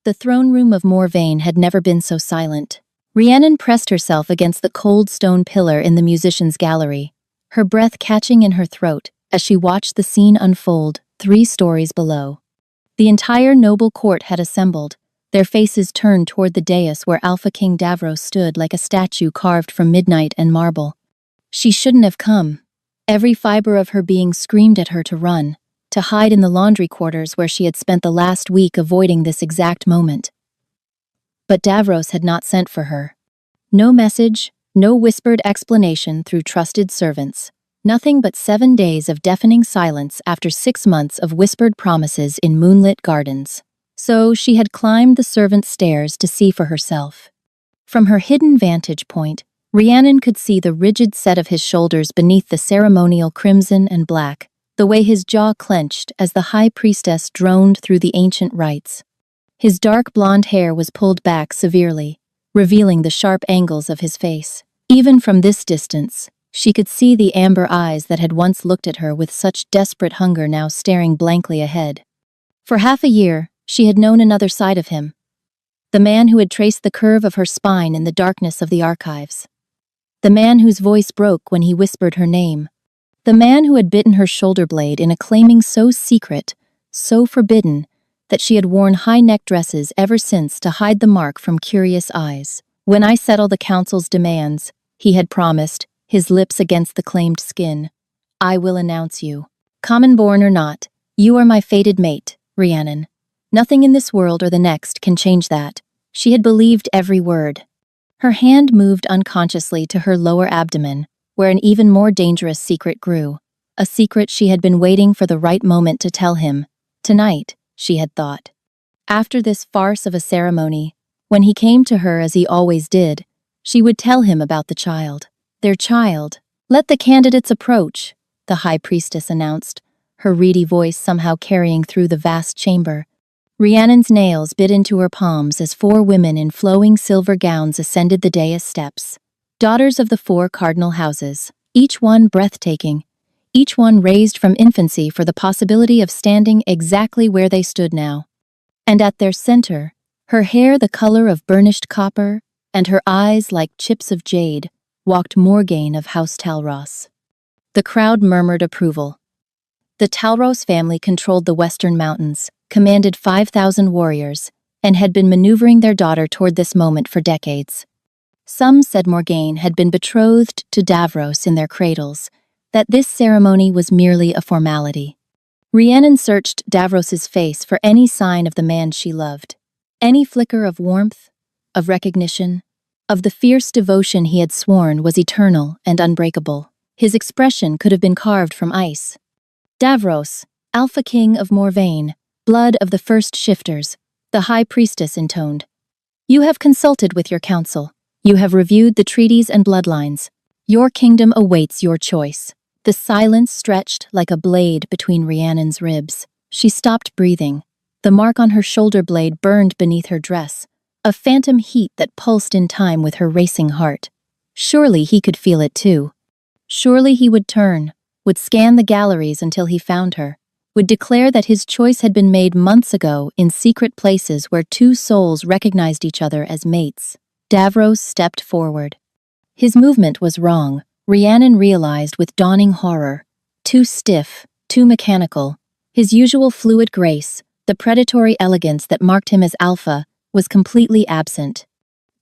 The throne room of Morvain had never been so silent. Rhiannon pressed herself against the cold stone pillar in the musician's gallery, her breath catching in her throat as she watched the scene unfold 3 stories below. The entire noble court had assembled, their faces turned toward the dais where Alpha King Davros stood like a statue carved from midnight and marble. She shouldn't have come. Every fiber of her being screamed at her to run, to hide in the laundry quarters where she had spent the last week avoiding this exact moment. But Davros had not sent for her. No message, no whispered explanation through trusted servants. Nothing but 7 days of deafening silence after 6 months of whispered promises in moonlit gardens. So she had climbed the servants' stairs to see for herself. From her hidden vantage point, Rhiannon could see the rigid set of his shoulders beneath the ceremonial crimson and black, the way his jaw clenched as the high priestess droned through the ancient rites. His dark blonde hair was pulled back severely, revealing the sharp angles of his face. Even from this distance, she could see the amber eyes that had once looked at her with such desperate hunger now staring blankly ahead. For half a year, she had known another side of him. The man who had traced the curve of her spine in the darkness of the archives. The man whose voice broke when he whispered her name. The man who had bitten her shoulder blade in a claiming so secret, so forbidden, that she had worn high-neck dresses ever since to hide the mark from curious eyes. When I settle the council's demands, he had promised, his lips against the claimed skin, I will announce you. Common-born or not, you are my fated mate, Rhiannon. Nothing in this world or the next can change that. She had believed every word. Her hand moved unconsciously to her lower abdomen, where an even more dangerous secret grew. A secret she had been waiting for the right moment to tell him. Tonight, she had thought. After this farce of a ceremony, when he came to her as he always did, she would tell him about the child. Their child. Let the candidates approach, the high priestess announced, her reedy voice somehow carrying through the vast chamber. Rhiannon's nails bit into her palms as 4 women in flowing silver gowns ascended the dais steps. Daughters of the 4 cardinal houses, each one breathtaking, each one raised from infancy for the possibility of standing exactly where they stood now. And at their center, her hair the color of burnished copper, and her eyes like chips of jade, walked Morgaine of House Talros. The crowd murmured approval. The Talros family controlled the western mountains, commanded 5,000 warriors, and had been maneuvering their daughter toward this moment for decades. Some said Morgaine had been betrothed to Davros in their cradles, that this ceremony was merely a formality. Rhiannon searched Davros's face for any sign of the man she loved, any flicker of warmth, of recognition, of the fierce devotion he had sworn was eternal and unbreakable. His expression could have been carved from ice. Davros, Alpha King of Morvain, blood of the first shifters, the high priestess intoned. You have consulted with your council. You have reviewed the treaties and bloodlines. Your kingdom awaits your choice. The silence stretched like a blade between Rhiannon's ribs. She stopped breathing. The mark on her shoulder blade burned beneath her dress, a phantom heat that pulsed in time with her racing heart. Surely he could feel it too. Surely he would turn, would scan the galleries until he found her, would declare that his choice had been made months ago in secret places where 2 souls recognized each other as mates. Davros stepped forward. His movement was wrong, Rhiannon realized with dawning horror. Too stiff, too mechanical. His usual fluid grace, the predatory elegance that marked him as alpha, was completely absent.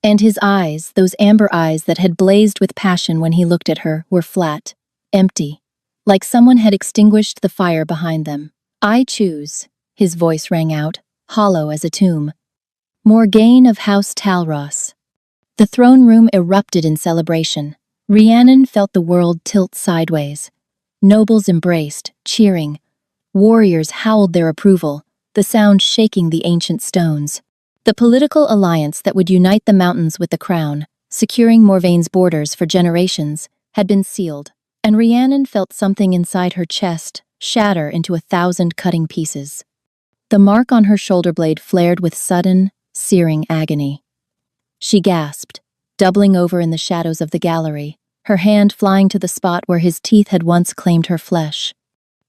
And his eyes, those amber eyes that had blazed with passion when he looked at her, were flat, empty, like someone had extinguished the fire behind them. I choose, his voice rang out, hollow as a tomb. Morgaine of House Talros. The throne room erupted in celebration. Rhiannon felt the world tilt sideways. Nobles embraced, cheering. Warriors howled their approval, the sound shaking the ancient stones. The political alliance that would unite the mountains with the crown, securing Morvain's borders for generations, had been sealed, and Rhiannon felt something inside her chest shatter into 1,000 cutting pieces. The mark on her shoulder blade flared with sudden, searing agony. She gasped, doubling over in the shadows of the gallery, her hand flying to the spot where his teeth had once claimed her flesh.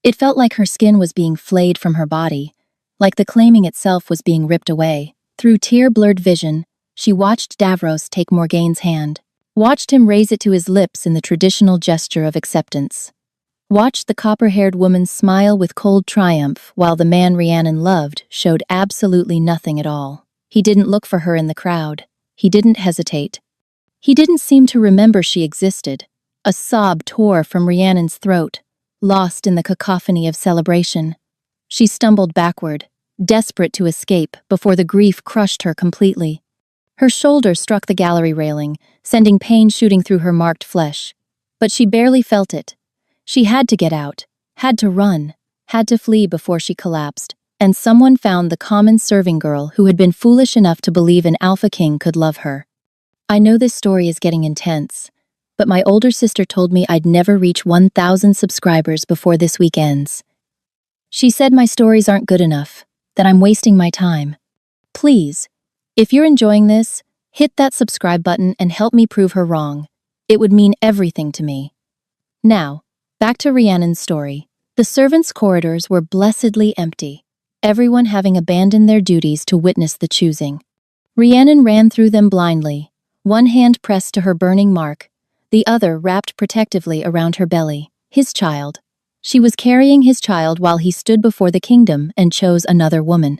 It felt like her skin was being flayed from her body, like the claiming itself was being ripped away, Through tear-blurred vision, she watched Davros take Morgaine's hand, watched him raise it to his lips in the traditional gesture of acceptance, watched the copper-haired woman smile with cold triumph while the man Rhiannon loved showed absolutely nothing at all. He didn't look for her in the crowd. He didn't hesitate. He didn't seem to remember she existed. A sob tore from Rhiannon's throat, lost in the cacophony of celebration. She stumbled backward, desperate to escape before the grief crushed her completely. Her shoulder struck the gallery railing, sending pain shooting through her marked flesh. But she barely felt it. She had to get out, had to run, had to flee before she collapsed, and someone found the common serving girl who had been foolish enough to believe an alpha king could love her. I know this story is getting intense, but my older sister told me I'd never reach 1,000 subscribers before this week ends. She said my stories aren't good enough, that I'm wasting my time. Please, if you're enjoying this, hit that subscribe button and help me prove her wrong. It would mean everything to me. Now, back to Rhiannon's story. The servants' corridors were blessedly empty, everyone having abandoned their duties to witness the choosing. Rhiannon ran through them blindly, one hand pressed to her burning mark, the other wrapped protectively around her belly. His child. She was carrying his child while he stood before the kingdom and chose another woman.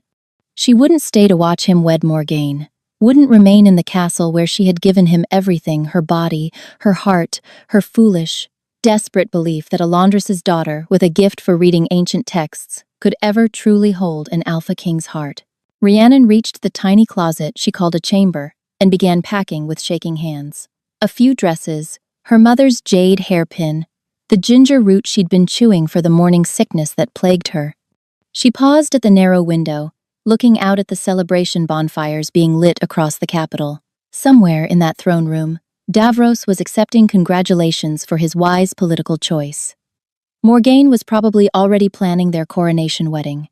She wouldn't stay to watch him wed Morgaine, wouldn't remain in the castle where she had given him everything, her body, her heart, her foolish, desperate belief that a laundress's daughter with a gift for reading ancient texts could ever truly hold an alpha king's heart. Rhiannon reached the tiny closet she called a chamber and began packing with shaking hands. A few dresses, her mother's jade hairpin, the ginger root she'd been chewing for the morning sickness that plagued her. She paused at the narrow window, looking out at the celebration bonfires being lit across the capital. Somewhere in that throne room, Davros was accepting congratulations for his wise political choice. Morgaine was probably already planning their coronation wedding.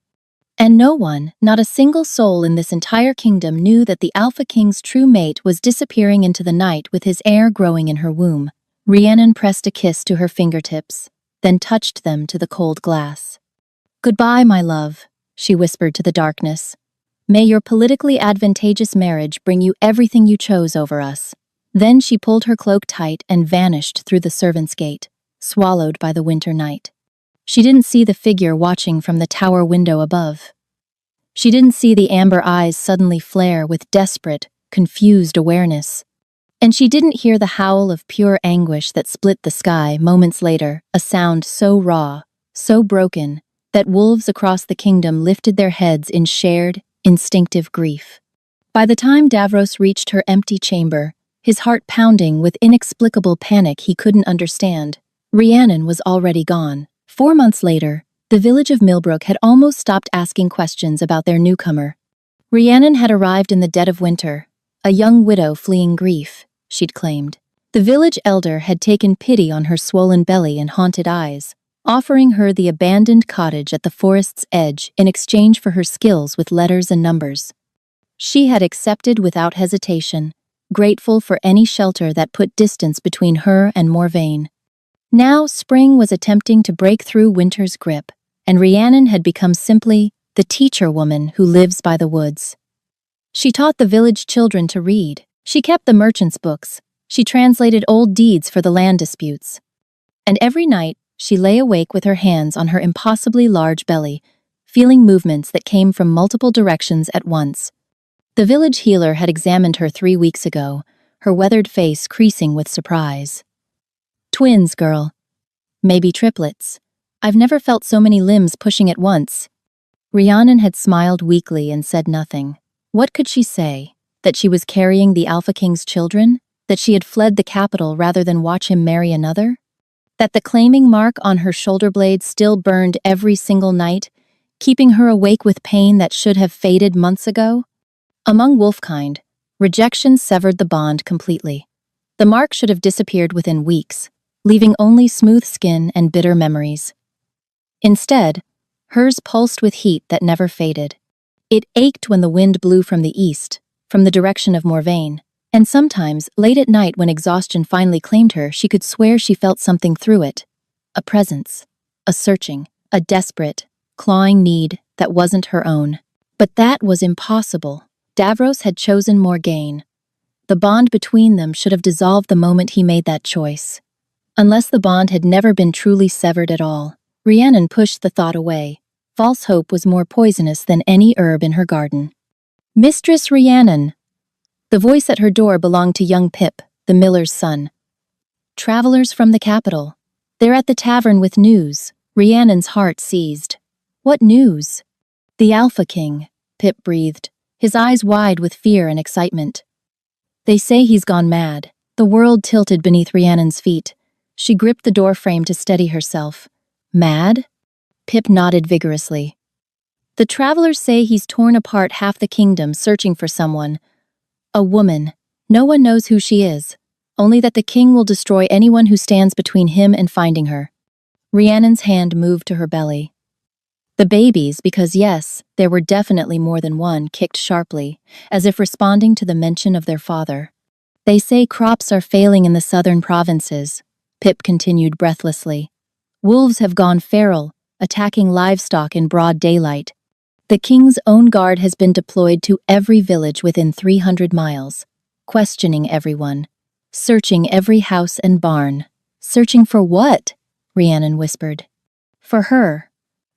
And no one, not a single soul in this entire kingdom knew that the Alpha King's true mate was disappearing into the night with his heir growing in her womb. Rhiannon pressed a kiss to her fingertips, then touched them to the cold glass. "Goodbye, my love," she whispered to the darkness. "May your politically advantageous marriage bring you everything you chose over us." Then she pulled her cloak tight and vanished through the servants' gate, swallowed by the winter night. She didn't see the figure watching from the tower window above. She didn't see the amber eyes suddenly flare with desperate, confused awareness. And she didn't hear the howl of pure anguish that split the sky moments later, a sound so raw, so broken, that wolves across the kingdom lifted their heads in shared, instinctive grief. By the time Davros reached her empty chamber, his heart pounding with inexplicable panic he couldn't understand, Rhiannon was already gone. 4 months later, the village of Millbrook had almost stopped asking questions about their newcomer. Rhiannon had arrived in the dead of winter, a young widow fleeing grief, she'd claimed. The village elder had taken pity on her swollen belly and haunted eyes, offering her the abandoned cottage at the forest's edge in exchange for her skills with letters and numbers. She had accepted without hesitation, grateful for any shelter that put distance between her and Morvain. Now spring was attempting to break through winter's grip, and Rhiannon had become simply the teacher woman who lives by the woods. She taught the village children to read. She kept the merchants' books. She translated old deeds for the land disputes. And every night, she lay awake with her hands on her impossibly large belly, feeling movements that came from multiple directions at once. The village healer had examined her 3 weeks ago, her weathered face creasing with surprise. "Twins, girl. Maybe triplets. I've never felt so many limbs pushing at once." Rhiannon had smiled weakly and said nothing. What could she say? That she was carrying the Alpha King's children? That she had fled the capital rather than watch him marry another? That the claiming mark on her shoulder blade still burned every single night, keeping her awake with pain that should have faded months ago? Among wolfkind, rejection severed the bond completely. The mark should have disappeared within weeks, leaving only smooth skin and bitter memories. Instead, hers pulsed with heat that never faded. It ached when the wind blew from the east, from the direction of Morvain, and sometimes, late at night when exhaustion finally claimed her, she could swear she felt something through it. A presence, a searching, a desperate, clawing need that wasn't her own. But that was impossible. Davros had chosen Morgaine. The bond between them should have dissolved the moment he made that choice. Unless the bond had never been truly severed at all, Rhiannon pushed the thought away. False hope was more poisonous than any herb in her garden. Mistress Rhiannon! The voice at her door belonged to young Pip, the miller's son. Travelers from the capital. They're at the tavern with news. Rhiannon's heart seized. What news? The Alpha King, Pip breathed, his eyes wide with fear and excitement. They say he's gone mad. The world tilted beneath Rhiannon's feet. She gripped the doorframe to steady herself. Mad? Pip nodded vigorously. The travelers say he's torn apart half the kingdom searching for someone. A woman. No one knows who she is. Only that the king will destroy anyone who stands between him and finding her. Rhiannon's hand moved to her belly. The babies, because yes, there were definitely more than one, kicked sharply, as if responding to the mention of their father. They say crops are failing in the southern provinces, Pip continued breathlessly. Wolves have gone feral, attacking livestock in broad daylight. The king's own guard has been deployed to every village within 300 miles, questioning everyone, searching every house and barn. Searching for what? Rhiannon whispered. For her.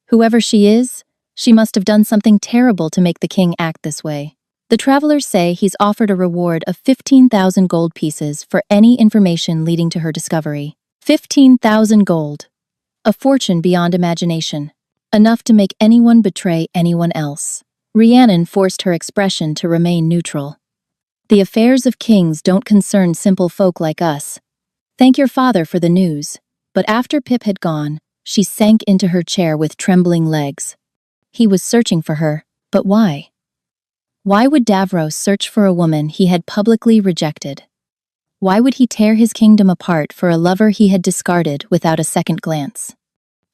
Whoever she is, she must have done something terrible to make the king act this way. The travelers say he's offered a reward of 15,000 gold pieces for any information leading to her discovery. 15,000 gold. A fortune beyond imagination. Enough to make anyone betray anyone else. Rhiannon forced her expression to remain neutral. The affairs of kings don't concern simple folk like us. Thank your father for the news. But after Pip had gone, she sank into her chair with trembling legs. He was searching for her, but why? Why would Davros search for a woman he had publicly rejected? Why would he tear his kingdom apart for a lover he had discarded without a second glance?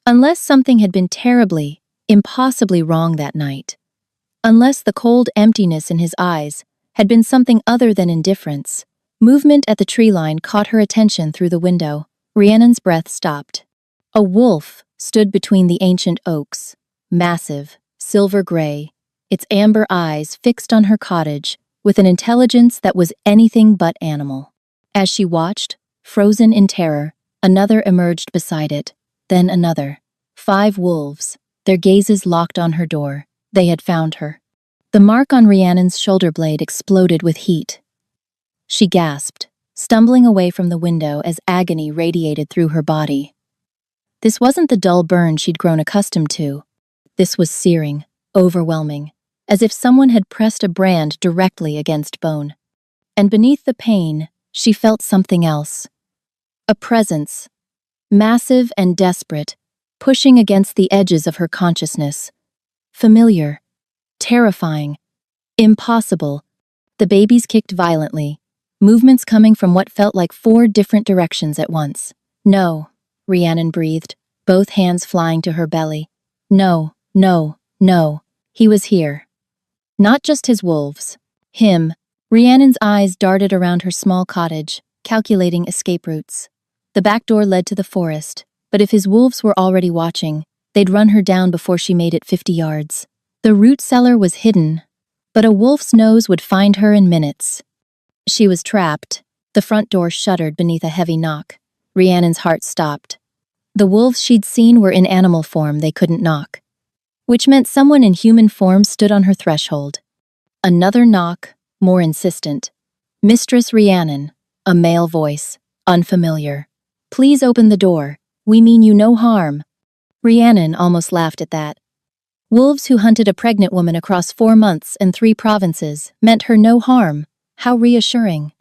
Unless something had been terribly, impossibly wrong that night. Unless the cold emptiness in his eyes had been something other than indifference. Movement at the tree line caught her attention through the window. Rhiannon's breath stopped. A wolf stood between the ancient oaks, massive, silver gray, its amber eyes fixed on her cottage with an intelligence that was anything but animal. As she watched, frozen in terror, another emerged beside it, then another. 5 wolves, their gazes locked on her door. They had found her. The mark on Rhiannon's shoulder blade exploded with heat. She gasped, stumbling away from the window as agony radiated through her body. This wasn't the dull burn she'd grown accustomed to. This was searing, overwhelming, as if someone had pressed a brand directly against bone. And beneath the pain, she felt something else. A presence, massive and desperate, pushing against the edges of her consciousness. Familiar, terrifying, impossible. The babies kicked violently, movements coming from what felt like 4 different directions at once. No, Rhiannon breathed, both hands flying to her belly. No, no, no. He was here. Not just his wolves. Him. Rhiannon's eyes darted around her small cottage, calculating escape routes. The back door led to the forest, but if his wolves were already watching, they'd run her down before she made it 50 yards. The root cellar was hidden, but a wolf's nose would find her in minutes. She was trapped. The front door shuddered beneath a heavy knock. Rhiannon's heart stopped. The wolves she'd seen were in animal form they couldn't knock, which meant someone in human form stood on her threshold. Another knock, more insistent. Mistress Rhiannon, a male voice, unfamiliar. Please open the door. We mean you no harm. Rhiannon almost laughed at that. Wolves who hunted a pregnant woman across 4 months and 3 provinces meant her no harm. How reassuring.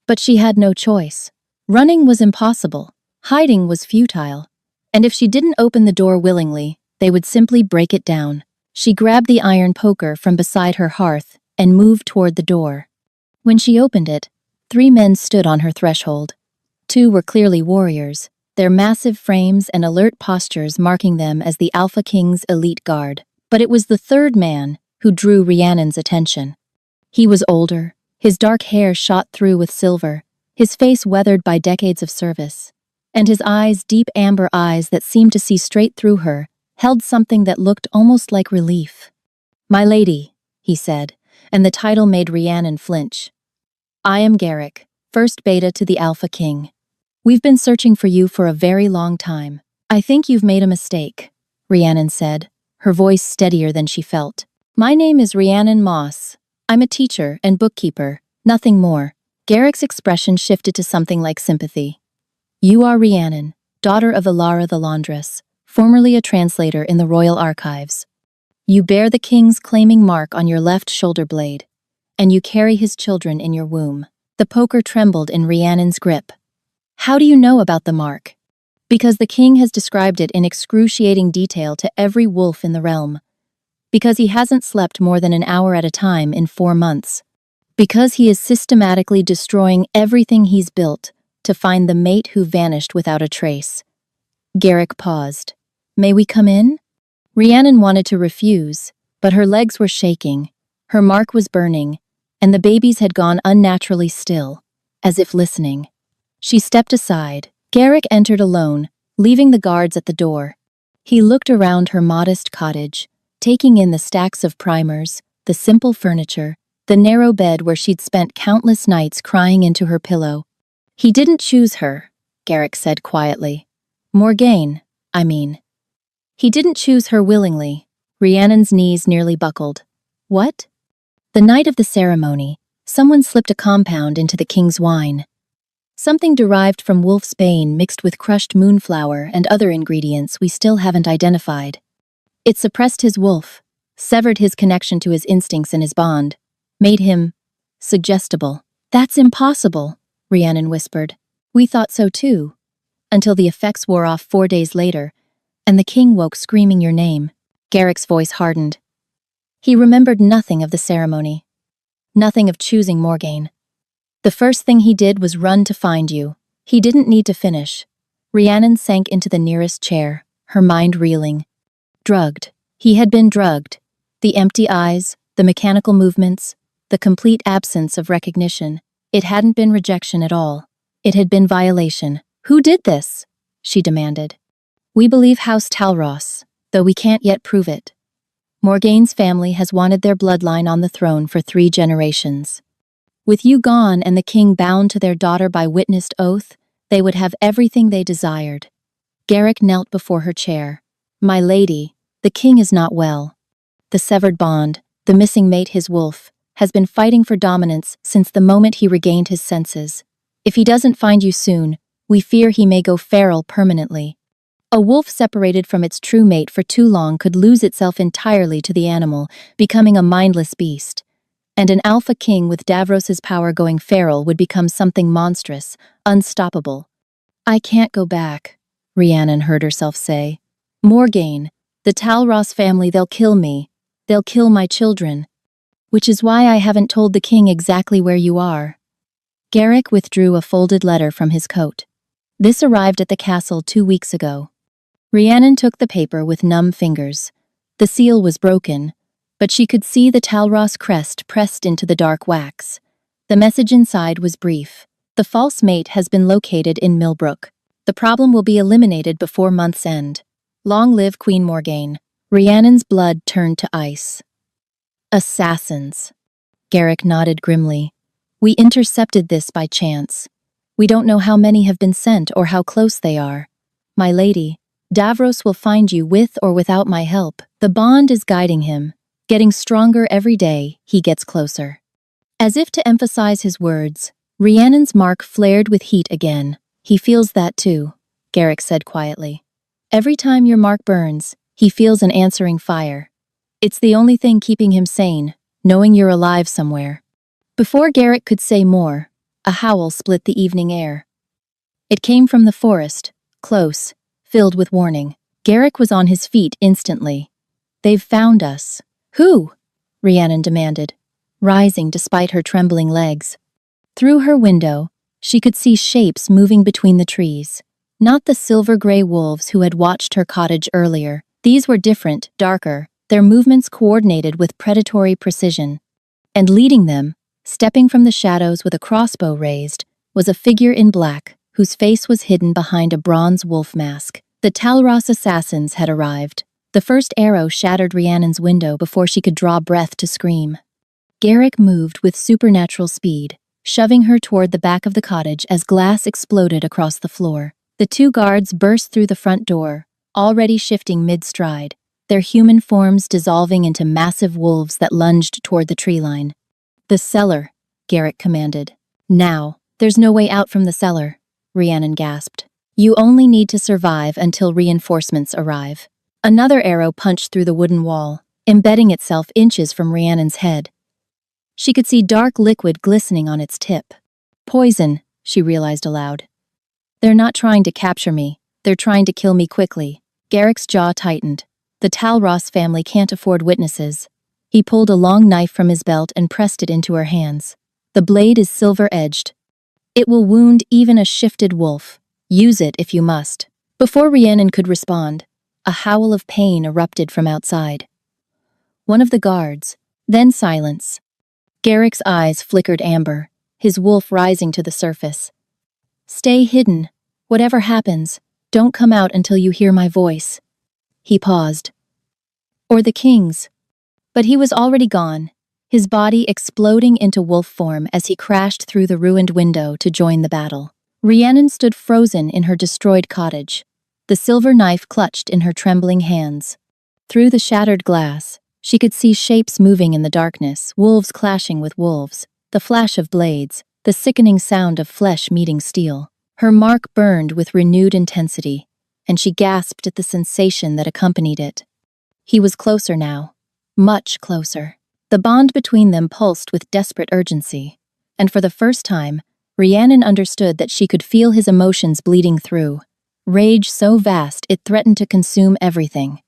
But she had no choice. Running was impossible. Hiding was futile. And if she didn't open the door willingly, they would simply break it down. She grabbed the iron poker from beside her hearth and moved toward the door. When she opened it, 3 men stood on her threshold. 2 were clearly warriors, their massive frames and alert postures marking them as the Alpha King's elite guard. But it was the 3rd man who drew Rhiannon's attention. He was older, his dark hair shot through with silver, his face weathered by decades of service, and his eyes, deep amber eyes that seemed to see straight through her, held something that looked almost like relief. "My lady," he said, and the title made Rhiannon flinch. I am Garrick, first beta to the Alpha King. We've been searching for you for a very long time. I think you've made a mistake, Rhiannon said, her voice steadier than she felt. My name is Rhiannon Moss. I'm a teacher and bookkeeper, nothing more. Garrick's expression shifted to something like sympathy. You are Rhiannon, daughter of Ilara the Laundress, formerly a translator in the Royal Archives. You bear the king's claiming mark on your left shoulder blade, and you carry his children in your womb. The poker trembled in Rhiannon's grip. How do you know about the mark? Because the king has described it in excruciating detail to every wolf in the realm. Because he hasn't slept more than an hour at a time in 4 months. Because he is systematically destroying everything he's built to find the mate who vanished without a trace. Garrick paused. May we come in? Rhiannon wanted to refuse, but her legs were shaking, her mark was burning, and the babies had gone unnaturally still, as if listening. She stepped aside. Garrick entered alone, leaving the guards at the door. He looked around her modest cottage, taking in the stacks of primers, the simple furniture, the narrow bed where she'd spent countless nights crying into her pillow. He didn't choose her, Garrick said quietly. Morgaine, I mean. He didn't choose her willingly. Rhiannon's knees nearly buckled. What? The night of the ceremony, someone slipped a compound into the king's wine. Something derived from wolf's bane mixed with crushed moonflower and other ingredients we still haven't identified. It suppressed his wolf, severed his connection to his instincts and his bond, made him suggestible. That's impossible, Rhiannon whispered. We thought so too, until the effects wore off 4 days later, and the king woke screaming your name. Garrick's voice hardened. He remembered nothing of the ceremony, nothing of choosing Morgaine. The first thing he did was run to find you. He didn't need to finish. Rhiannon sank into the nearest chair, her mind reeling. Drugged. He had been drugged. The empty eyes, the mechanical movements, the complete absence of recognition. It hadn't been rejection at all. It had been violation. Who did this? She demanded. We believe House Talros, though we can't yet prove it. Morgaine's family has wanted their bloodline on the throne for 3 generations. With you gone and the king bound to their daughter by witnessed oath, they would have everything they desired. Garrick knelt before her chair. My lady, the king is not well. The severed bond, the missing mate his wolf, has been fighting for dominance since the moment he regained his senses. If he doesn't find you soon, we fear he may go feral permanently. A wolf separated from its true mate for too long could lose itself entirely to the animal, becoming a mindless beast. And an alpha king with Davros's power going feral would become something monstrous, unstoppable. I can't go back, Rhiannon heard herself say. Morgaine, the Talros family, they'll kill me. They'll kill my children. Which is why I haven't told the king exactly where you are. Garrick withdrew a folded letter from his coat. This arrived at the castle 2 weeks ago. Rhiannon took the paper with numb fingers. The seal was broken, but she could see the Talros crest pressed into the dark wax. The message inside was brief. The false mate has been located in Millbrook. The problem will be eliminated before month's end. Long live Queen Morgaine. Rhiannon's blood turned to ice. Assassins. Garrick nodded grimly. We intercepted this by chance. We don't know how many have been sent or how close they are. My lady, Davros will find you with or without my help. The bond is guiding him. Getting stronger every day, he gets closer. As if to emphasize his words, Rhiannon's mark flared with heat again. He feels that too, Garrick said quietly. Every time your mark burns, he feels an answering fire. It's the only thing keeping him sane, knowing you're alive somewhere. Before Garrick could say more, a howl split the evening air. It came from the forest, close, filled with warning. Garrick was on his feet instantly. They've found us. Who? Rhiannon demanded, rising despite her trembling legs. Through her window, she could see shapes moving between the trees. Not the silver-gray wolves who had watched her cottage earlier. These were different, darker, their movements coordinated with predatory precision. And leading them, stepping from the shadows with a crossbow raised, was a figure in black, whose face was hidden behind a bronze wolf mask. The Talros assassins had arrived. The first arrow shattered Rhiannon's window before she could draw breath to scream. Garrick moved with supernatural speed, shoving her toward the back of the cottage as glass exploded across the floor. The two guards burst through the front door, already shifting mid-stride, their human forms dissolving into massive wolves that lunged toward the tree line. "The cellar," Garrick commanded. "Now, there's no way out from the cellar," Rhiannon gasped. "You only need to survive until reinforcements arrive." Another arrow punched through the wooden wall, embedding itself inches from Rhiannon's head. She could see dark liquid glistening on its tip. "Poison," she realized aloud. "They're not trying to capture me, they're trying to kill me quickly." Garrick's jaw tightened. The Talross family can't afford witnesses. He pulled a long knife from his belt and pressed it into her hands. "The blade is silver-edged. It will wound even a shifted wolf. Use it if you must." Before Rhiannon could respond, a howl of pain erupted from outside. One of the guards, then silence. Garrick's eyes flickered amber, his wolf rising to the surface. "Stay hidden. Whatever happens, don't come out until you hear my voice." He paused. "Or the king's." But he was already gone, his body exploding into wolf form as he crashed through the ruined window to join the battle. Rhiannon stood frozen in her destroyed cottage, the silver knife clutched in her trembling hands. Through the shattered glass, she could see shapes moving in the darkness, wolves clashing with wolves, the flash of blades, the sickening sound of flesh meeting steel. Her mark burned with renewed intensity, and she gasped at the sensation that accompanied it. He was closer now, much closer. The bond between them pulsed with desperate urgency, and for the first time, Rhiannon understood that she could feel his emotions bleeding through. Rage so vast it threatened to consume everything.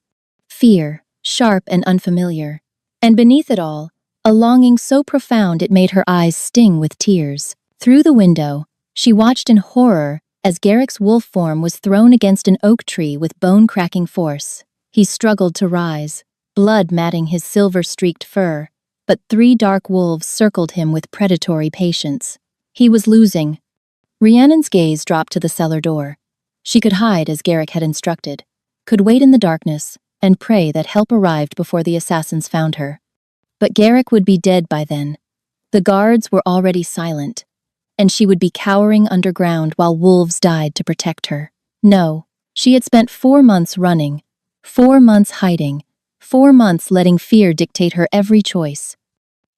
Fear, sharp and unfamiliar. And beneath it all, a longing so profound it made her eyes sting with tears. Through the window, she watched in horror as Garrick's wolf form was thrown against an oak tree with bone-cracking force. He struggled to rise, blood matting his silver-streaked fur, but 3 dark wolves circled him with predatory patience. He was losing. Rhiannon's gaze dropped to the cellar door. She could hide as Garrick had instructed, could wait in the darkness, and pray that help arrived before the assassins found her. But Garrick would be dead by then. The guards were already silent, and she would be cowering underground while wolves died to protect her. No, she had spent 4 months running, 4 months hiding, 4 months letting fear dictate her every choice.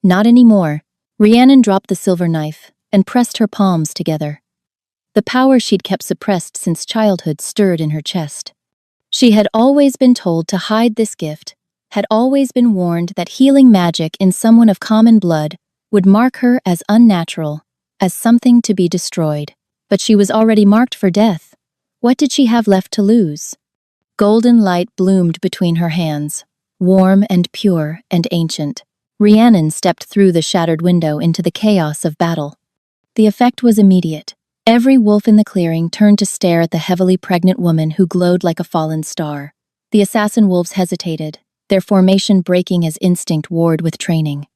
Not anymore. Rhiannon dropped the silver knife and pressed her palms together. The power she'd kept suppressed since childhood stirred in her chest. She had always been told to hide this gift, had always been warned that healing magic in someone of common blood would mark her as unnatural, as something to be destroyed. But she was already marked for death. What did she have left to lose? Golden light bloomed between her hands, warm and pure and ancient. Rhiannon stepped through the shattered window into the chaos of battle. The effect was immediate. Every wolf in the clearing turned to stare at the heavily pregnant woman who glowed like a fallen star. The assassin wolves hesitated, their formation breaking as instinct warred with training.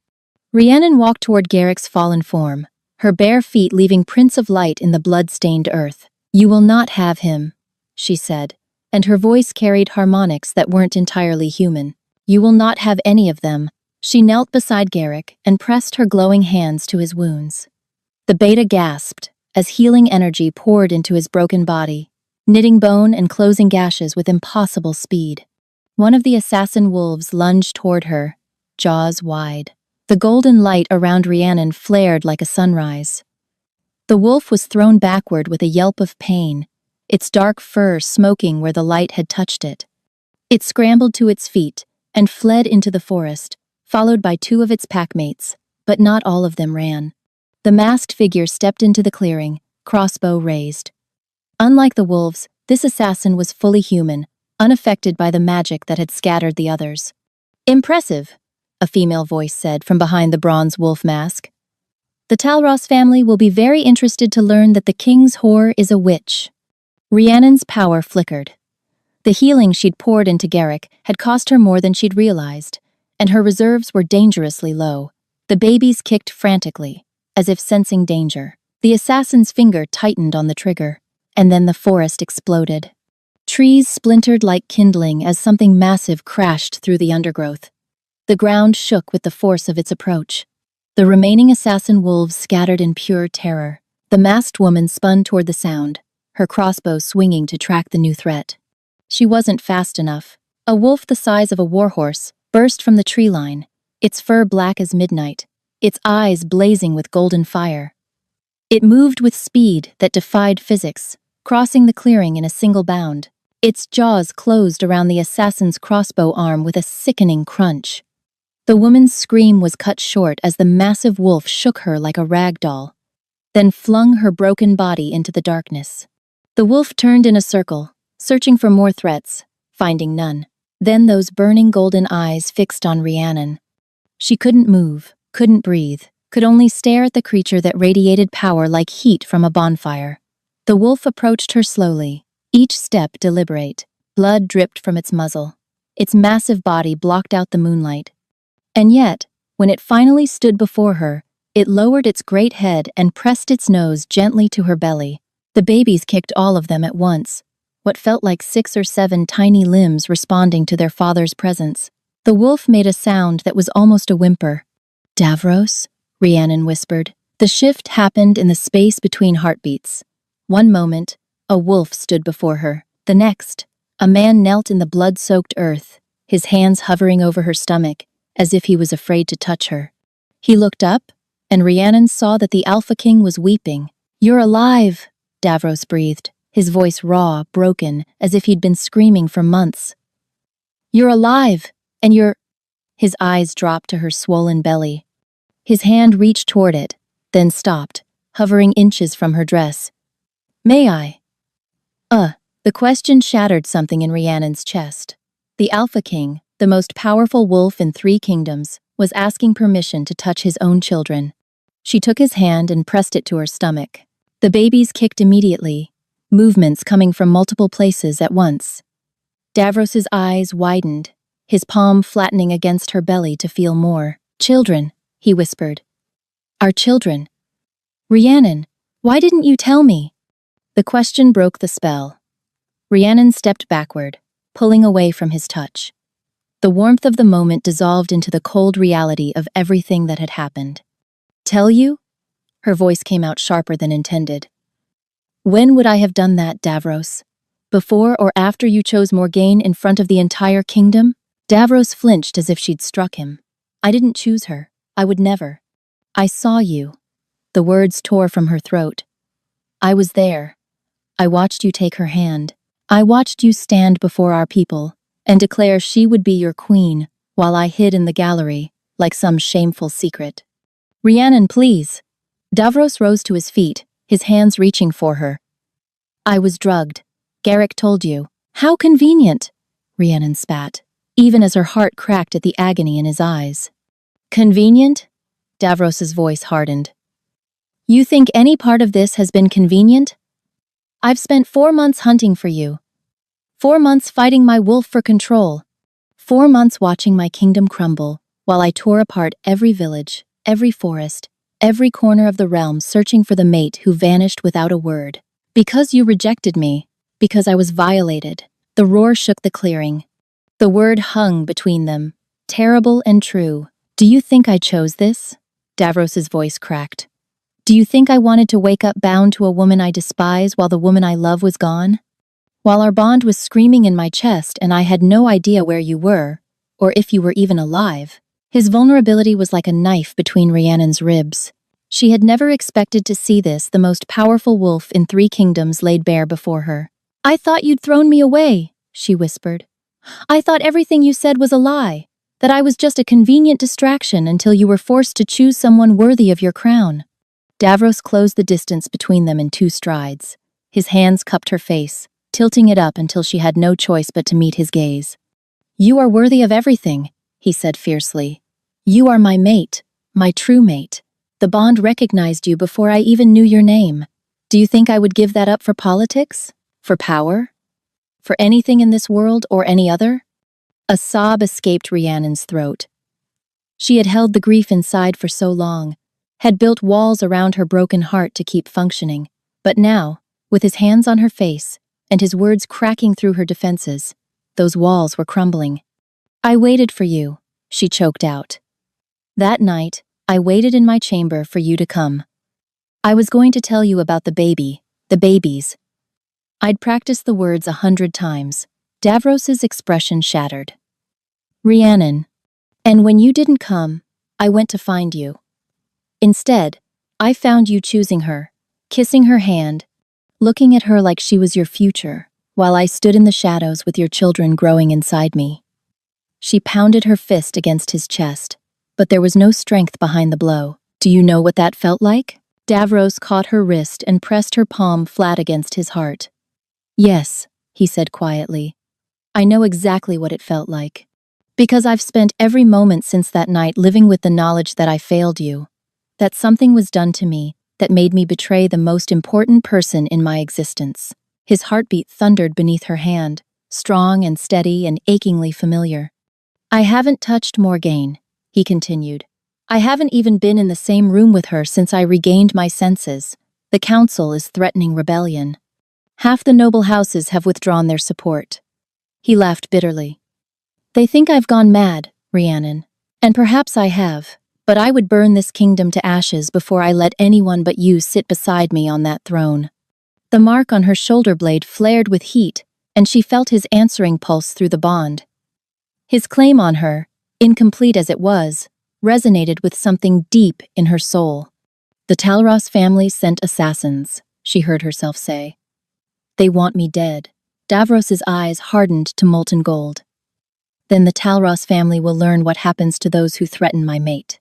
Rhiannon walked toward Garrick's fallen form, her bare feet leaving prints of light in the blood-stained earth. "You will not have him," she said, and her voice carried harmonics that weren't entirely human. "You will not have any of them." She knelt beside Garrick and pressed her glowing hands to his wounds. The beta gasped as healing energy poured into his broken body, knitting bone and closing gashes with impossible speed. One of the assassin wolves lunged toward her, jaws wide. The golden light around Rhiannon flared like a sunrise. The wolf was thrown backward with a yelp of pain, its dark fur smoking where the light had touched it. It scrambled to its feet and fled into the forest, followed by 2 of its packmates, but not all of them ran. The masked figure stepped into the clearing, crossbow raised. Unlike the wolves, this assassin was fully human, unaffected by the magic that had scattered the others. "Impressive," a female voice said from behind the bronze wolf mask. "The Talross family will be very interested to learn that the king's whore is a witch." Rhiannon's power flickered. The healing she'd poured into Garrick had cost her more than she'd realized, and her reserves were dangerously low. The babies kicked frantically, as if sensing danger. The assassin's finger tightened on the trigger, and then the forest exploded. Trees splintered like kindling as something massive crashed through the undergrowth. The ground shook with the force of its approach. The remaining assassin wolves scattered in pure terror. The masked woman spun toward the sound, her crossbow swinging to track the new threat. She wasn't fast enough. A wolf the size of a warhorse burst from the tree line, its fur black as midnight, its eyes blazing with golden fire. It moved with speed that defied physics, crossing the clearing in a single bound. Its jaws closed around the assassin's crossbow arm with a sickening crunch. The woman's scream was cut short as the massive wolf shook her like a rag doll, then flung her broken body into the darkness. The wolf turned in a circle, searching for more threats, finding none. Then those burning golden eyes fixed on Rhiannon. She couldn't move, couldn't breathe, could only stare at the creature that radiated power like heat from a bonfire. The wolf approached her slowly, each step deliberate. Blood dripped from its muzzle. Its massive body blocked out the moonlight. And yet, when it finally stood before her, it lowered its great head and pressed its nose gently to her belly. The babies kicked all of them at once, what felt like 6 or 7 tiny limbs responding to their father's presence. The wolf made a sound that was almost a whimper. "Davros?" Rhiannon whispered. The shift happened in the space between heartbeats. One moment, a wolf stood before her. The next, a man knelt in the blood-soaked earth, his hands hovering over her stomach, as if he was afraid to touch her. He looked up, and Rhiannon saw that the Alpha King was weeping. "You're alive," Davros breathed, his voice raw, broken, as if he'd been screaming for months. "You're alive, and you're—" His eyes dropped to her swollen belly. His hand reached toward it, then stopped, hovering inches from her dress. "May I?" The question shattered something in Rhiannon's chest. The Alpha King, the most powerful wolf in 3 kingdoms, was asking permission to touch his own children. She took his hand and pressed it to her stomach. The babies kicked immediately, movements coming from multiple places at once. Davros's eyes widened, his palm flattening against her belly to feel more. "Children," he whispered. "Our children. Rhiannon, why didn't you tell me?" The question broke the spell. Rhiannon stepped backward, pulling away from his touch. The warmth of the moment dissolved into the cold reality of everything that had happened. "Tell you?" Her voice came out sharper than intended. "When would I have done that, Davros? Before or after you chose Morgaine in front of the entire kingdom?" Davros flinched as if she'd struck him. "I didn't choose her. I would never. I saw you." The words tore from her throat. "I was there. I watched you take her hand. I watched you stand before our people and declare she would be your queen while I hid in the gallery like some shameful secret." "Rhiannon, please." Davros rose to his feet, his hands reaching for her. "I was drugged. Garrick told you." "How convenient," Rhiannon spat, even as her heart cracked at the agony in his eyes. "Convenient?" Davros's voice hardened. "You think any part of this has been convenient? I've spent 4 months hunting for you. 4 months fighting my wolf for control. 4 months watching my kingdom crumble, while I tore apart every village, every forest, every corner of the realm searching for the mate who vanished without a word. Because you rejected me, because I was violated." The roar shook the clearing. The word hung between them, terrible and true. "Do you think I chose this?" Davros's voice cracked. "Do you think I wanted to wake up bound to a woman I despise while the woman I love was gone? While our bond was screaming in my chest and I had no idea where you were, or if you were even alive?" His vulnerability was like a knife between Rhiannon's ribs. She had never expected to see this, the most powerful wolf in 3 kingdoms laid bare before her. "I thought you'd thrown me away," she whispered. "I thought everything you said was a lie, that I was just a convenient distraction until you were forced to choose someone worthy of your crown." Davros closed the distance between them in 2 strides. His hands cupped her face, tilting it up until she had no choice but to meet his gaze. "You are worthy of everything," he said fiercely. "You are my mate, my true mate. The bond recognized you before I even knew your name. Do you think I would give that up for politics? For power? For anything in this world or any other?" A sob escaped Rhiannon's throat. She had held the grief inside for so long, had built walls around her broken heart to keep functioning. But now, with his hands on her face and his words cracking through her defenses, those walls were crumbling. "I waited for you," she choked out. "That night, I waited in my chamber for you to come. I was going to tell you about the babies. I'd practiced the words 100 times. Davros's expression shattered. Rhiannon. And when you didn't come, I went to find you. Instead, I found you choosing her, kissing her hand, looking at her like she was your future, while I stood in the shadows with your children growing inside me. She pounded her fist against his chest, but there was no strength behind the blow. Do you know what that felt like? Davros caught her wrist and pressed her palm flat against his heart. Yes, he said quietly. I know exactly what it felt like. Because I've spent every moment since that night living with the knowledge that I failed you, that something was done to me that made me betray the most important person in my existence. His heartbeat thundered beneath her hand, strong and steady and achingly familiar. I haven't touched Morgaine, he continued. I haven't even been in the same room with her since I regained my senses. The council is threatening rebellion. Half the noble houses have withdrawn their support. He laughed bitterly. They think I've gone mad, Rhiannon. And perhaps I have, but I would burn this kingdom to ashes before I let anyone but you sit beside me on that throne. The mark on her shoulder blade flared with heat, and she felt his answering pulse through the bond. His claim on her, incomplete as it was, resonated with something deep in her soul. The Talros family sent assassins, she heard herself say. They want me dead. Davros's eyes hardened to molten gold. Then the Talros family will learn what happens to those who threaten my mate.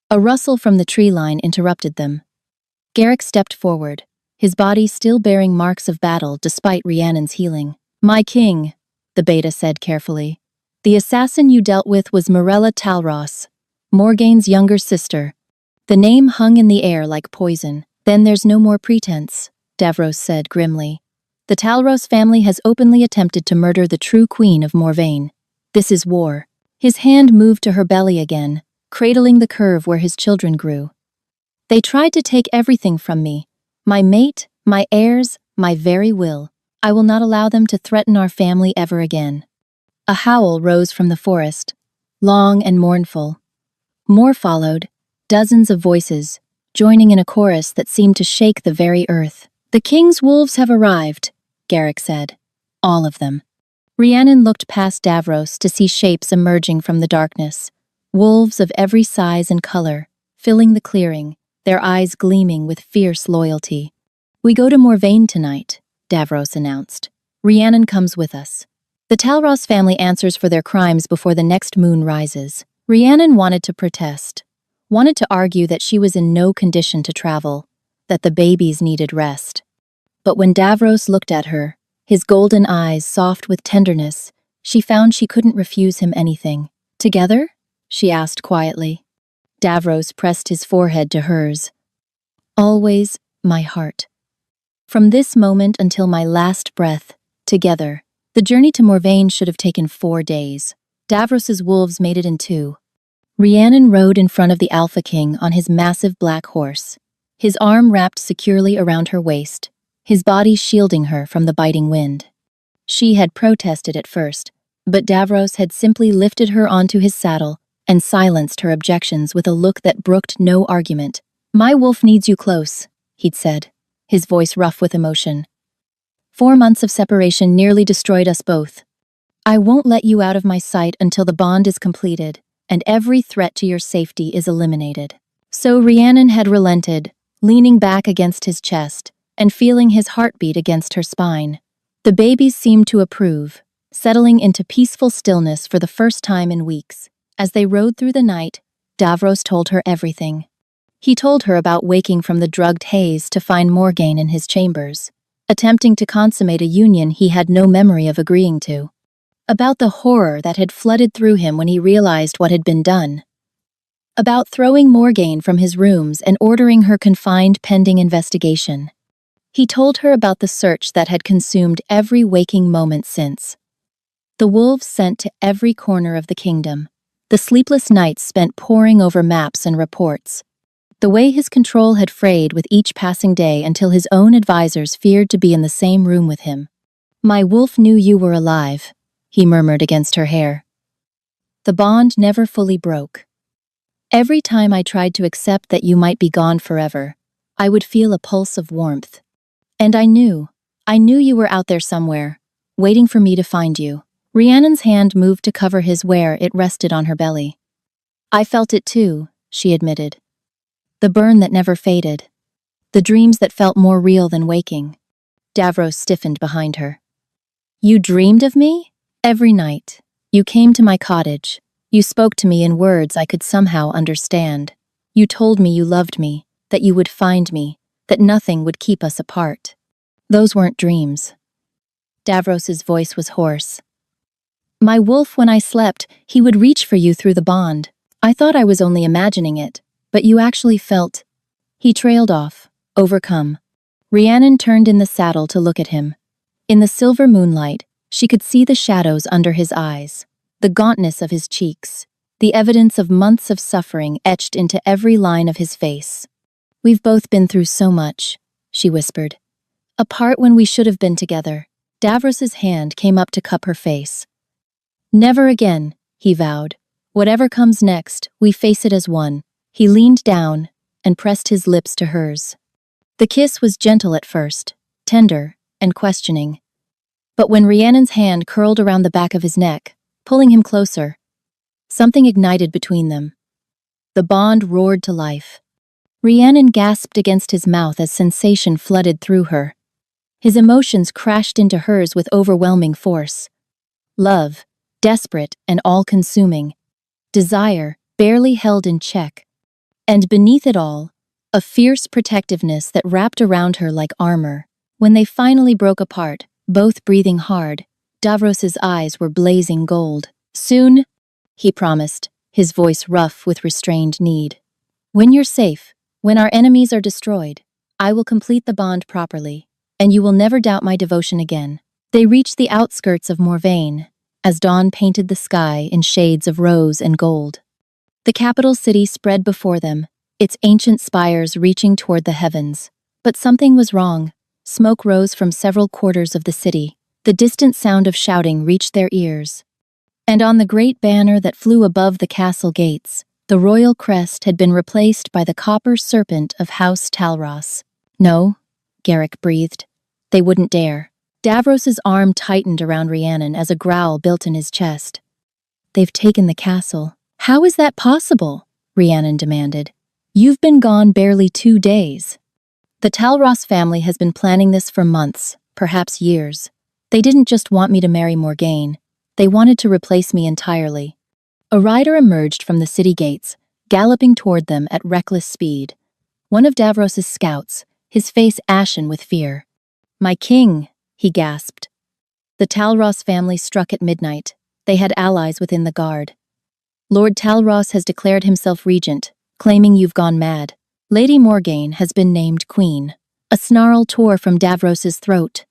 A rustle from the tree line interrupted them. Garrick stepped forward, his body still bearing marks of battle despite Rhiannon's healing. My king, the beta said carefully. The assassin you dealt with was Morella Talros, Morgaine's younger sister. The name hung in the air like poison. Then there's no more pretense, Davros said grimly. The Talros family has openly attempted to murder the true queen of Morvain. This is war. His hand moved to her belly again, cradling the curve where his children grew. They tried to take everything from me. My mate, my heirs, my very will. I will not allow them to threaten our family ever again. A howl rose from the forest, long and mournful. More followed, dozens of voices, joining in a chorus that seemed to shake the very earth. The king's wolves have arrived, Garrick said. All of them. Rhiannon looked past Davros to see shapes emerging from the darkness. Wolves of every size and color, filling the clearing, their eyes gleaming with fierce loyalty. We go to Morvain tonight, Davros announced. Rhiannon comes with us. The Talros family answers for their crimes before the next moon rises. Rhiannon wanted to protest, wanted to argue that she was in no condition to travel, that the babies needed rest. But when Davros looked at her, his golden eyes soft with tenderness, she found she couldn't refuse him anything. Together? She asked quietly. Davros pressed his forehead to hers. Always, my heart. From this moment until my last breath, together. The journey to Morvain should have taken 4 days. Davros's wolves made it in 2. Rhiannon rode in front of the Alpha King on his massive black horse, his arm wrapped securely around her waist, his body shielding her from the biting wind. She had protested at first, but Davros had simply lifted her onto his saddle and silenced her objections with a look that brooked no argument. My wolf needs you close, he'd said, his voice rough with emotion. 4 months of separation nearly destroyed us both. I won't let you out of my sight until the bond is completed and every threat to your safety is eliminated. So Rhiannon had relented, leaning back against his chest and feeling his heartbeat against her spine. The babies seemed to approve, settling into peaceful stillness for the first time in weeks. As they rode through the night, Davros told her everything. He told her about waking from the drugged haze to find Morgaine in his chambers, attempting to consummate a union he had no memory of agreeing to. About the horror that had flooded through him when he realized what had been done. About throwing Morgaine from his rooms and ordering her confined pending investigation. He told her about the search that had consumed every waking moment since. The wolves sent to every corner of the kingdom. The sleepless nights spent poring over maps and reports. The way his control had frayed with each passing day until his own advisors feared to be in the same room with him. My wolf knew you were alive, he murmured against her hair. The bond never fully broke. Every time I tried to accept that you might be gone forever, I would feel a pulse of warmth. And I knew you were out there somewhere, waiting for me to find you. Rhiannon's hand moved to cover his where it rested on her belly. I felt it too, she admitted. The burn that never faded. The dreams that felt more real than waking. Davros stiffened behind her. You dreamed of me? Every night. You came to my cottage. You spoke to me in words I could somehow understand. You told me you loved me, that you would find me, that nothing would keep us apart. Those weren't dreams. Davros's voice was hoarse. My wolf, when I slept, he would reach for you through the bond. I thought I was only imagining it, but you actually felt. He trailed off, overcome. Rhiannon turned in the saddle to look at him. In the silver moonlight, she could see the shadows under his eyes, the gauntness of his cheeks, the evidence of months of suffering etched into every line of his face. We've both been through so much, she whispered. Apart when we should have been together. Davros's hand came up to cup her face. Never again, he vowed. Whatever comes next, we face it as one. He leaned down and pressed his lips to hers. The kiss was gentle at first, tender and questioning. But when Rhiannon's hand curled around the back of his neck, pulling him closer, something ignited between them. The bond roared to life. Rhiannon gasped against his mouth as sensation flooded through her. His emotions crashed into hers with overwhelming force. Love, desperate and all-consuming. Desire, barely held in check. And beneath it all, a fierce protectiveness that wrapped around her like armor. When they finally broke apart, both breathing hard, Davros's eyes were blazing gold. Soon, he promised, his voice rough with restrained need. When you're safe, when our enemies are destroyed, I will complete the bond properly, and you will never doubt my devotion again. They reached the outskirts of Morvain, as dawn painted the sky in shades of rose and gold. The capital city spread before them, its ancient spires reaching toward the heavens. But something was wrong. Smoke rose from several quarters of the city. The distant sound of shouting reached their ears. And on the great banner that flew above the castle gates, the royal crest had been replaced by the copper serpent of House Talros. No, Garrick breathed. They wouldn't dare. Davros's arm tightened around Rhiannon as a growl built in his chest. They've taken the castle. How is that possible? Rhiannon demanded. You've been gone barely 2 days. The Talros family has been planning this for months, perhaps years. They didn't just want me to marry Morgaine. They wanted to replace me entirely. A rider emerged from the city gates, galloping toward them at reckless speed. One of Davros's scouts, his face ashen with fear. My king, he gasped. The Talros family struck at midnight. They had allies within the guard. Lord Talros has declared himself regent, claiming you've gone mad. Lady Morgaine has been named queen. A snarl tore from Davros's throat.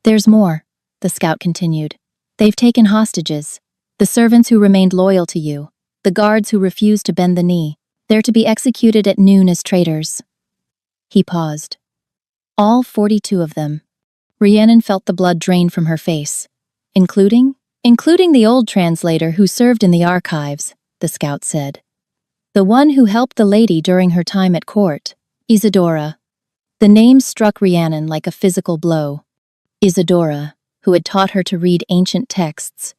There's more, the scout continued. They've taken hostages. The servants who remained loyal to you. The guards who refused to bend the knee. They're to be executed at noon as traitors. He paused. All 42 of them. Rhiannon felt the blood drain from her face. Including the old translator who served in the archives, the scout said. The one who helped the lady during her time at court, Isadora. The name struck Rhiannon like a physical blow. Isadora, who had taught her to read ancient texts,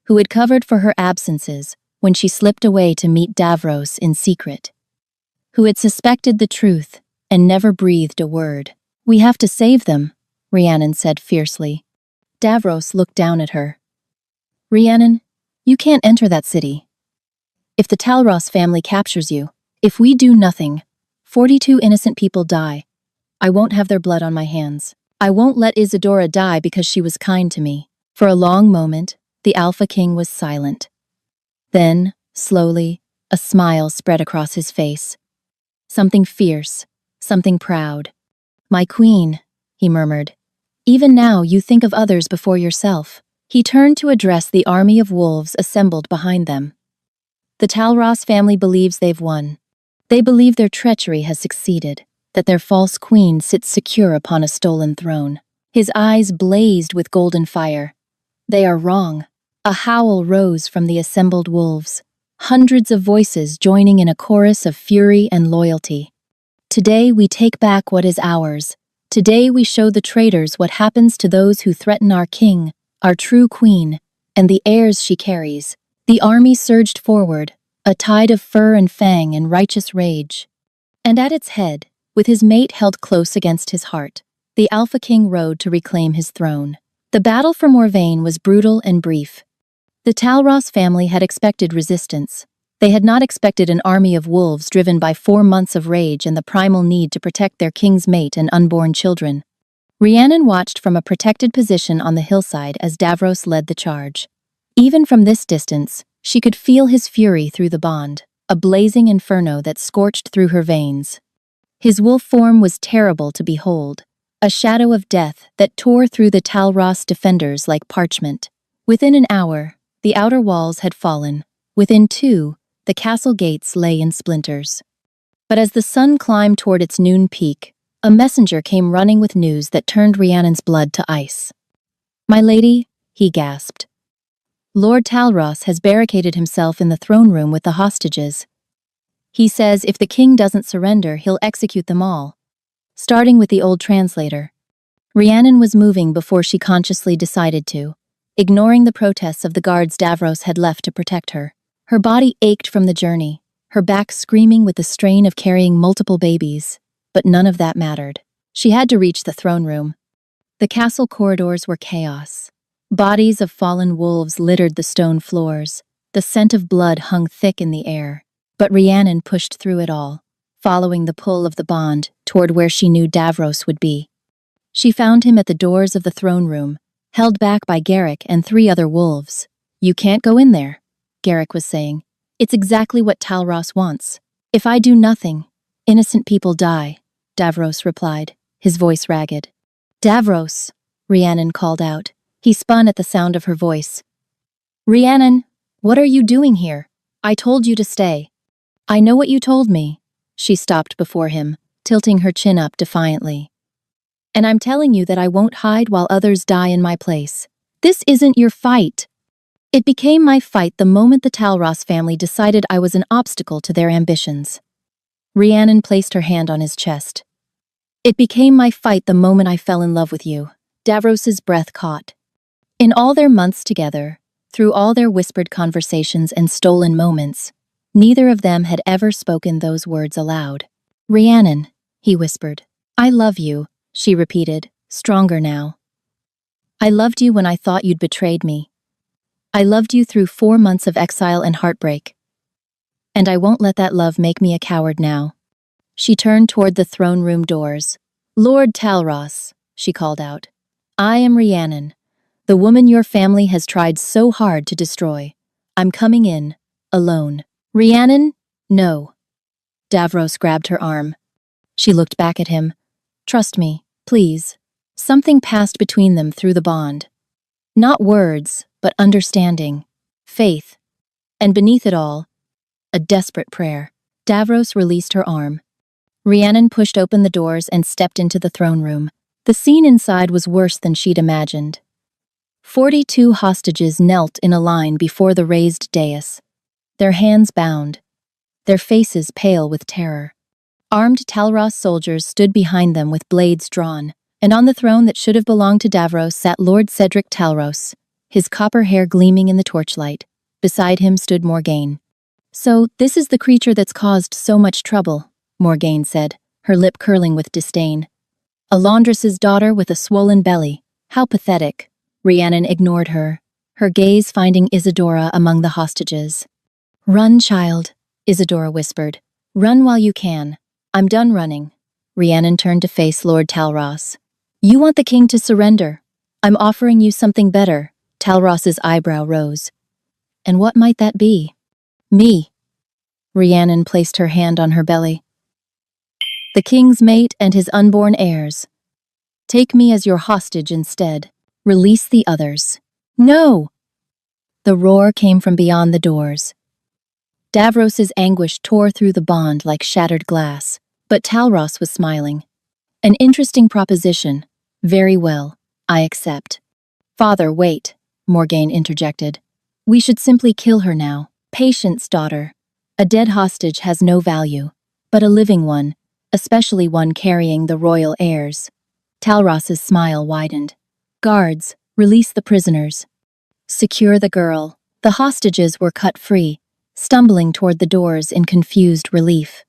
who had covered for her absences when she slipped away to meet Davros in secret, who had suspected the truth and never breathed a word. We have to save them, Rhiannon said fiercely. Davros looked down at her. Rhiannon, you can't enter that city. If the Talros family captures you, if we do nothing, 42 innocent people die. I won't have their blood on my hands. I won't let Isadora die because she was kind to me. For a long moment, the Alpha King was silent. Then, slowly, a smile spread across his face. Something fierce, something proud. My queen, he murmured. Even now you think of others before yourself. He turned to address the army of wolves assembled behind them. The Talros family believes they've won. They believe their treachery has succeeded, that their false queen sits secure upon a stolen throne. His eyes blazed with golden fire. They are wrong. A howl rose from the assembled wolves. hundreds of voices joining in a chorus of fury and loyalty. Today we take back what is ours. Today we show the traitors what happens to those who threaten our king, our true queen, and the heirs she carries. The army surged forward, a tide of fur and fang and righteous rage. And at its head, with his mate held close against his heart, the Alpha King rode to reclaim his throne. The battle for Morvain was brutal and brief. The Talros family had expected resistance. They had not expected an army of wolves driven by 4 months of rage and the primal need to protect their king's mate and unborn children. Rhiannon watched from a protected position on the hillside as Davros led the charge. Even from this distance, she could feel his fury through the bond, a blazing inferno that scorched through her veins. His wolf form was terrible to behold, a shadow of death that tore through the Talros defenders like parchment. Within an hour, the outer walls had fallen. Within 2, the castle gates lay in splinters. But as the sun climbed toward its noon peak, a messenger came running with news that turned Rhiannon's blood to ice. "My lady," he gasped. "Lord Talros has barricaded himself in the throne room with the hostages. He says if the king doesn't surrender, he'll execute them all." Starting with the old translator. Rhiannon was moving before she consciously decided to, ignoring the protests of the guards Davros had left to protect her. Her body ached from the journey, her back screaming with the strain of carrying multiple babies. But none of that mattered. She had to reach the throne room. The castle corridors were chaos. Bodies of fallen wolves littered the stone floors. The scent of blood hung thick in the air. But Rhiannon pushed through it all, following the pull of the bond toward where she knew Davros would be. She found him at the doors of the throne room, held back by Garrick and 3 other wolves. "You can't go in there," Garrick was saying. "It's exactly what Talros wants. If I do nothing, innocent people die," Davros replied, his voice ragged. "Davros," Rhiannon called out. He spun at the sound of her voice. "Rhiannon, what are you doing here? I told you to stay." "I know what you told me." She stopped before him, tilting her chin up defiantly. "And I'm telling you that I won't hide while others die in my place. This isn't your fight." "It became my fight the moment the Talros family decided I was an obstacle to their ambitions." Rhiannon placed her hand on his chest. "It became my fight the moment I fell in love with you." Davros's breath caught. In all their months together, through all their whispered conversations and stolen moments, neither of them had ever spoken those words aloud. "Rhiannon," he whispered. "I love you," she repeated, stronger now. "I loved you when I thought you'd betrayed me. I loved you through 4 months of exile and heartbreak. And I won't let that love make me a coward now." She turned toward the throne room doors. "Lord Talros," she called out. "I am Rhiannon, the woman your family has tried so hard to destroy. I'm coming in, alone." "Rhiannon, no." Davros grabbed her arm. She looked back at him. "Trust me, please." Something passed between them through the bond. Not words, but understanding, faith, and beneath it all, a desperate prayer. Davros released her arm. Rhiannon pushed open the doors and stepped into the throne room. The scene inside was worse than she'd imagined. 42 hostages knelt in a line before the raised dais, their hands bound, their faces pale with terror. Armed Talros soldiers stood behind them with blades drawn, and on the throne that should have belonged to Davros sat Lord Cedric Talros, his copper hair gleaming in the torchlight. Beside him stood Morgaine. "So, this is the creature that's caused so much trouble," Morgaine said, her lip curling with disdain. "A laundress's daughter with a swollen belly. How pathetic." Rhiannon ignored her, her gaze finding Isadora among the hostages. "Run, child," Isadora whispered. "Run while you can." "I'm done running." Rhiannon turned to face Lord Talros. "You want the king to surrender. I'm offering you something better." Talros's eyebrow rose. "And what might that be?" "Me." Rhiannon placed her hand on her belly. "The king's mate and his unborn heirs. Take me as your hostage instead. Release the others." "No!" The roar came from beyond the doors. Davros's anguish tore through the bond like shattered glass, but Talros was smiling. "An interesting proposition. Very well, I accept." "Father, wait," Morgaine interjected. "We should simply kill her now. Patience, daughter. A dead hostage has no value, but a living one, especially one carrying the royal heirs. Talros's smile widened. Guards, release the prisoners. Secure the girl. The hostages were cut free, stumbling toward the doors in confused relief.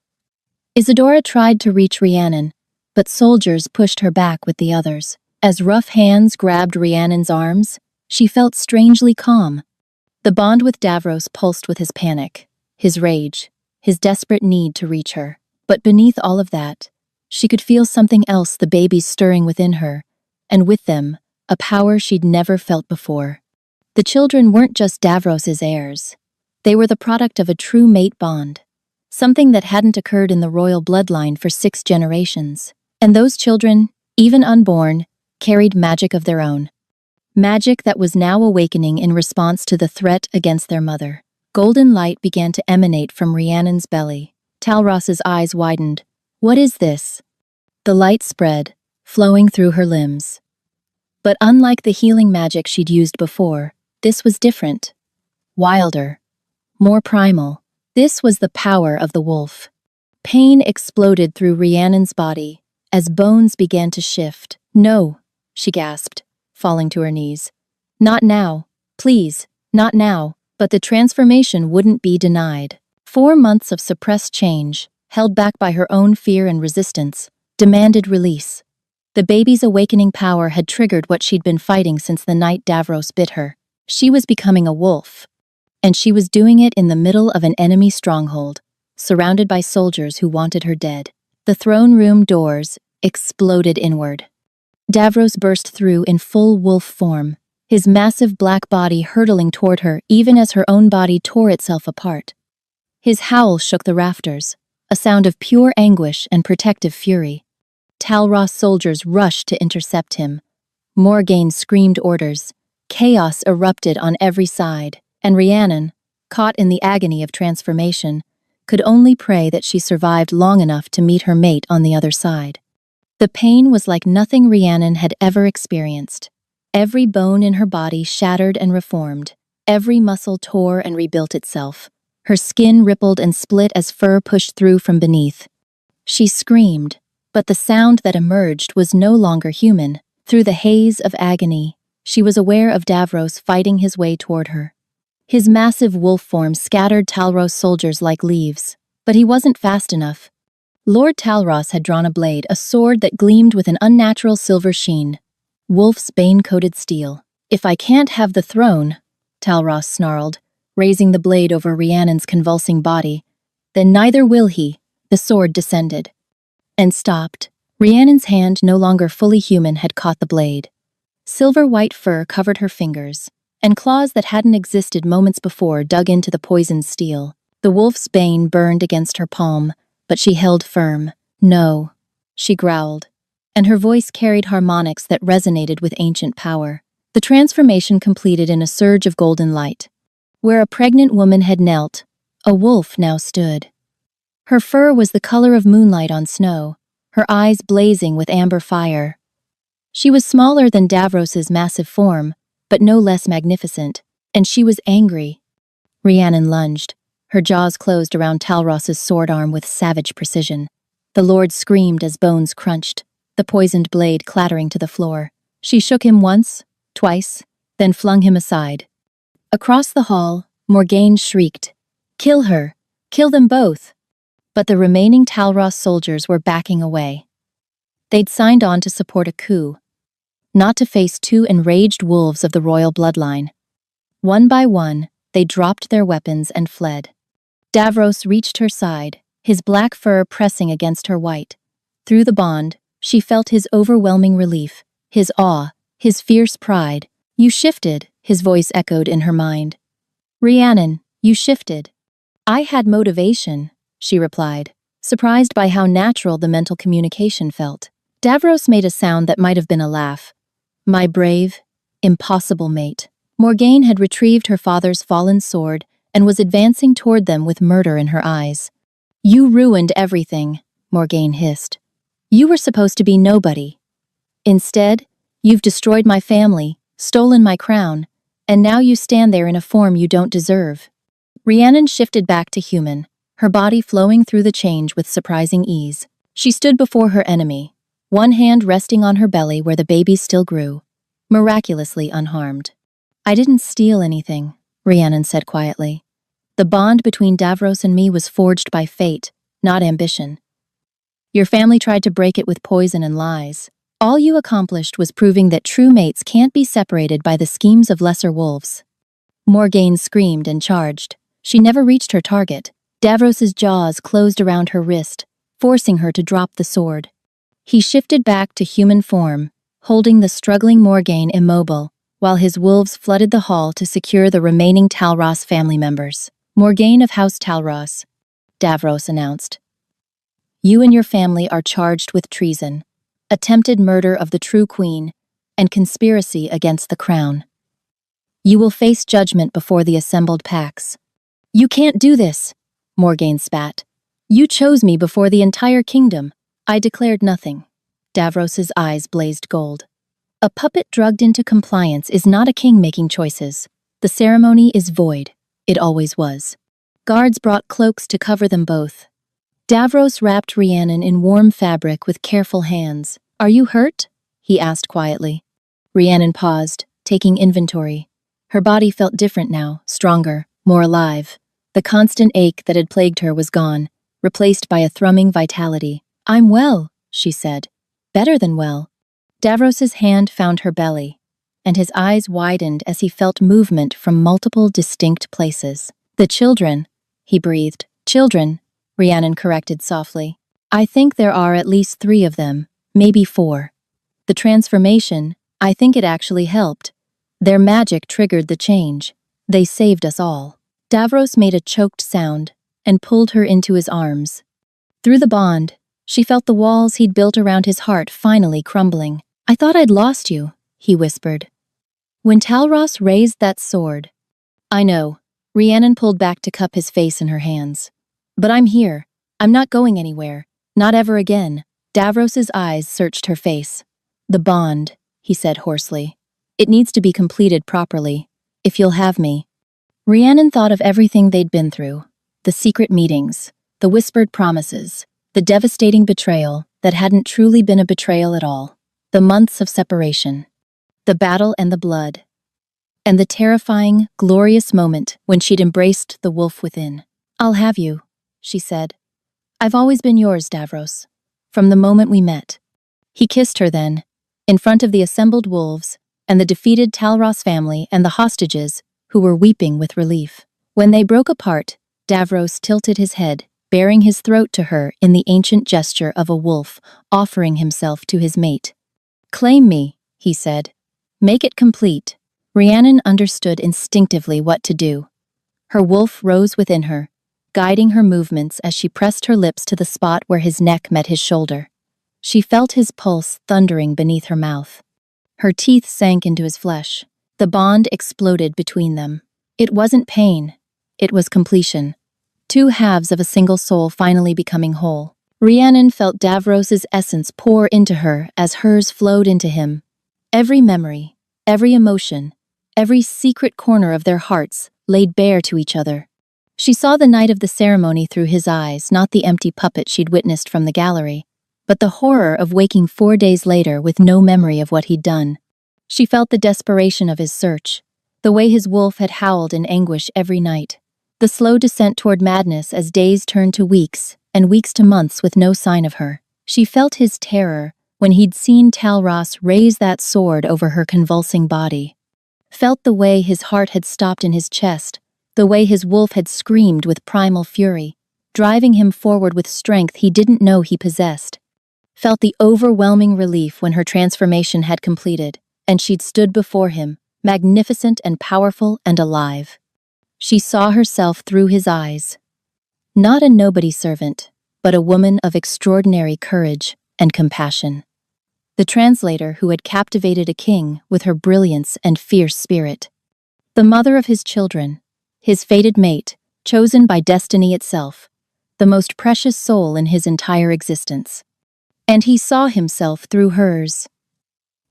Isadora tried to reach Rhiannon, but soldiers pushed her back with the others. As rough hands grabbed Rhiannon's arms, she felt strangely calm. The bond with Davros pulsed with his panic, his rage, his desperate need to reach her. But beneath all of that, she could feel something else, the babies stirring within her, and with them, a power she'd never felt before. The children weren't just Davros's heirs. They were the product of a true mate bond, something that hadn't occurred in the royal bloodline for 6 generations. And those children, even unborn, carried magic of their own. Magic that was now awakening in response to the threat against their mother. Golden light began to emanate from Rhiannon's belly. Talros's eyes widened. What is this? The light spread, flowing through her limbs. But unlike the healing magic she'd used before, this was different. Wilder. More primal. This was the power of the wolf. Pain exploded through Rhiannon's body as bones began to shift. No, she gasped, falling to her knees. Not now. Please, not now. But the transformation wouldn't be denied. 4 months of suppressed change, held back by her own fear and resistance, demanded release. The baby's awakening power had triggered what she'd been fighting since the night Davros bit her. She was becoming a wolf. And she was doing it in the middle of an enemy stronghold, surrounded by soldiers who wanted her dead. The throne room doors exploded inward. Davros burst through in full wolf form, his massive black body hurtling toward her even as her own body tore itself apart. His howl shook the rafters, a sound of pure anguish and protective fury. Talros soldiers rushed to intercept him. Morgaine screamed orders. Chaos erupted on every side, and Rhiannon, caught in the agony of transformation, could only pray that she survived long enough to meet her mate on the other side. The pain was like nothing Rhiannon had ever experienced. Every bone in her body shattered and reformed. Every muscle tore and rebuilt itself. Her skin rippled and split as fur pushed through from beneath. She screamed, but the sound that emerged was no longer human. Through the haze of agony, she was aware of Davros fighting his way toward her. His massive wolf form scattered Talros soldiers like leaves, but he wasn't fast enough. Lord Talros had drawn a blade, a sword that gleamed with an unnatural silver sheen. Wolf's bane-coated steel. If I can't have the throne, Talros snarled, raising the blade over Rhiannon's convulsing body, then neither will he. The sword descended. And stopped. Rhiannon's hand, no longer fully human, had caught the blade. Silver-white fur covered her fingers, and claws that hadn't existed moments before dug into the poisoned steel. The wolf's bane burned against her palm, but she held firm. No, she growled, and her voice carried harmonics that resonated with ancient power. The transformation completed in a surge of golden light. Where a pregnant woman had knelt, a wolf now stood. Her fur was the color of moonlight on snow, her eyes blazing with amber fire. She was smaller than Davros's massive form, but no less magnificent, and she was angry. Rhiannon lunged, her jaws closed around Talros's sword arm with savage precision. The lord screamed as bones crunched, the poisoned blade clattering to the floor. She shook him once, twice, then flung him aside. Across the hall, Morgaine shrieked, "Kill her! Kill them both!" But the remaining Talros soldiers were backing away. They'd signed on to support a coup, not to face 2 enraged wolves of the royal bloodline. One by one, they dropped their weapons and fled. Davros reached her side, his black fur pressing against her white. Through the bond, she felt his overwhelming relief, his awe, his fierce pride. "You shifted," his voice echoed in her mind. "Rhiannon, you shifted." "I had motivation," she replied, surprised by how natural the mental communication felt. Davros made a sound that might have been a laugh. "My brave, impossible mate." Morgaine had retrieved her father's fallen sword and was advancing toward them with murder in her eyes. "You ruined everything," Morgaine hissed. "You were supposed to be nobody. Instead, you've destroyed my family, stolen my crown, and now you stand there in a form you don't deserve." Rhiannon shifted back to human, her body flowing through the change with surprising ease. She stood before her enemy, one hand resting on her belly where the baby still grew, miraculously unharmed. "I didn't steal anything," Rhiannon said quietly. "The bond between Davros and me was forged by fate, not ambition. Your family tried to break it with poison and lies. All you accomplished was proving that true mates can't be separated by the schemes of lesser wolves." Morgaine screamed and charged. She never reached her target. Davros's jaws closed around her wrist, forcing her to drop the sword. He shifted back to human form, holding the struggling Morgaine immobile, while his wolves flooded the hall to secure the remaining Talros family members. "Morgaine of House Talros," Davros announced. "You and your family are charged with treason, attempted murder of the true queen, and conspiracy against the crown. You will face judgment before the assembled packs." "You can't do this," Morgaine spat. "You chose me before the entire kingdom. I declared nothing." Davros's eyes blazed gold. "A puppet drugged into compliance is not a king making choices. The ceremony is void. It always was." Guards brought cloaks to cover them both. Davros wrapped Rhiannon in warm fabric with careful hands. "Are you hurt?" he asked quietly. Rhiannon paused, taking inventory. Her body felt different now, stronger, more alive. The constant ache that had plagued her was gone, replaced by a thrumming vitality. "I'm well," she said. "Better than well." Davros's hand found her belly, and his eyes widened as he felt movement from multiple distinct places. "The children," he breathed. "Children," Rhiannon corrected softly. "I think there are at least 3 of them, maybe 4. The transformation, I think it actually helped. Their magic triggered the change. They saved us all." Davros made a choked sound and pulled her into his arms. Through the bond, she felt the walls he'd built around his heart finally crumbling. "I thought I'd lost you," he whispered. "When Talros raised that sword." "I know." Rhiannon pulled back to cup his face in her hands. "But I'm here. I'm not going anywhere. Not ever again." Davros's eyes searched her face. "The bond," he said hoarsely. "It needs to be completed properly, if you'll have me." Rhiannon thought of everything they'd been through. The secret meetings, the whispered promises, the devastating betrayal that hadn't truly been a betrayal at all. The months of separation, the battle and the blood, and the terrifying, glorious moment when she'd embraced the wolf within. "I'll have you," she said. "I've always been yours, Davros, from the moment we met." He kissed her then, in front of the assembled wolves and the defeated Talros family and the hostages who were weeping with relief. When they broke apart, Davros tilted his head, baring his throat to her in the ancient gesture of a wolf offering himself to his mate. "Claim me," he said. "Make it complete." Rhiannon understood instinctively what to do. Her wolf rose within her, guiding her movements as she pressed her lips to the spot where his neck met his shoulder. She felt his pulse thundering beneath her mouth. Her teeth sank into his flesh. The bond exploded between them. It wasn't pain. It was completion. 2 halves of a single soul finally becoming whole. Rhiannon felt Davros's essence pour into her as hers flowed into him. Every memory, every emotion, every secret corner of their hearts laid bare to each other. She saw the night of the ceremony through his eyes, not the empty puppet she'd witnessed from the gallery, but the horror of waking 4 days later with no memory of what he'd done. She felt the desperation of his search, the way his wolf had howled in anguish every night, the slow descent toward madness as days turned to weeks and weeks to months with no sign of her. She felt his terror when he'd seen Talros raise that sword over her convulsing body, felt the way his heart had stopped in his chest, the way his wolf had screamed with primal fury, driving him forward with strength he didn't know he possessed. Felt the overwhelming relief when her transformation had completed, and she'd stood before him, magnificent and powerful and alive. She saw herself through his eyes. Not a nobody servant, but a woman of extraordinary courage and compassion. The translator who had captivated a king with her brilliance and fierce spirit. The mother of his children, his fated mate, chosen by destiny itself, the most precious soul in his entire existence. And he saw himself through hers.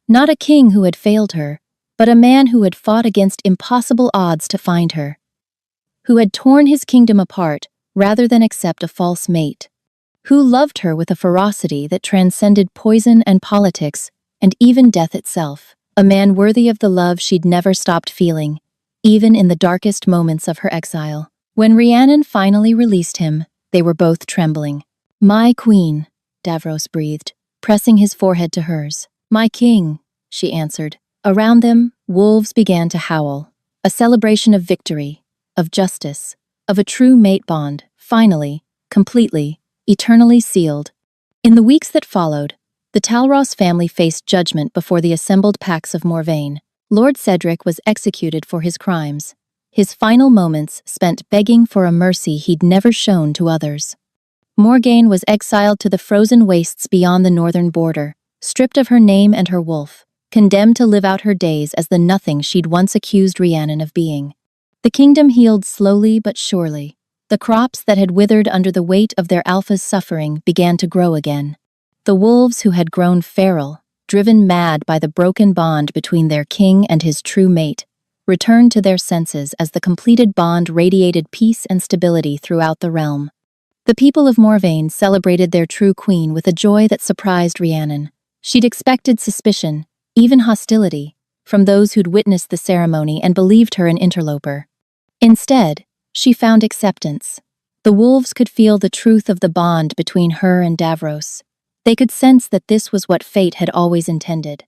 Not a king who had failed her, but a man who had fought against impossible odds to find her. who had torn his kingdom apart rather than accept a false mate, who loved her with a ferocity that transcended poison and politics and even death itself, a man worthy of the love she'd never stopped feeling, even in the darkest moments of her exile. When Rhiannon finally released him, they were both trembling. "My queen," Davros breathed, pressing his forehead to hers. "My king," she answered. Around them, wolves began to howl, a celebration of victory, of justice, of a true mate bond, finally, completely, eternally sealed. In the weeks that followed, the Talros family faced judgment before the assembled packs of Morvain. Lord Cedric was executed for his crimes, his final moments spent begging for a mercy he'd never shown to others. Morgaine was exiled to the frozen wastes beyond the northern border, stripped of her name and her wolf, condemned to live out her days as the nothing she'd once accused Rhiannon of being. The kingdom healed slowly but surely. The crops that had withered under the weight of their alpha's suffering began to grow again. The wolves who had grown feral, driven mad by the broken bond between their king and his true mate, returned to their senses as the completed bond radiated peace and stability throughout the realm. The people of Morvain celebrated their true queen with a joy that surprised Rhiannon. She'd expected suspicion, even hostility, from those who'd witnessed the ceremony and believed her an interloper. Instead, she found acceptance. The wolves could feel the truth of the bond between her and Davros. They could sense that this was what fate had always intended.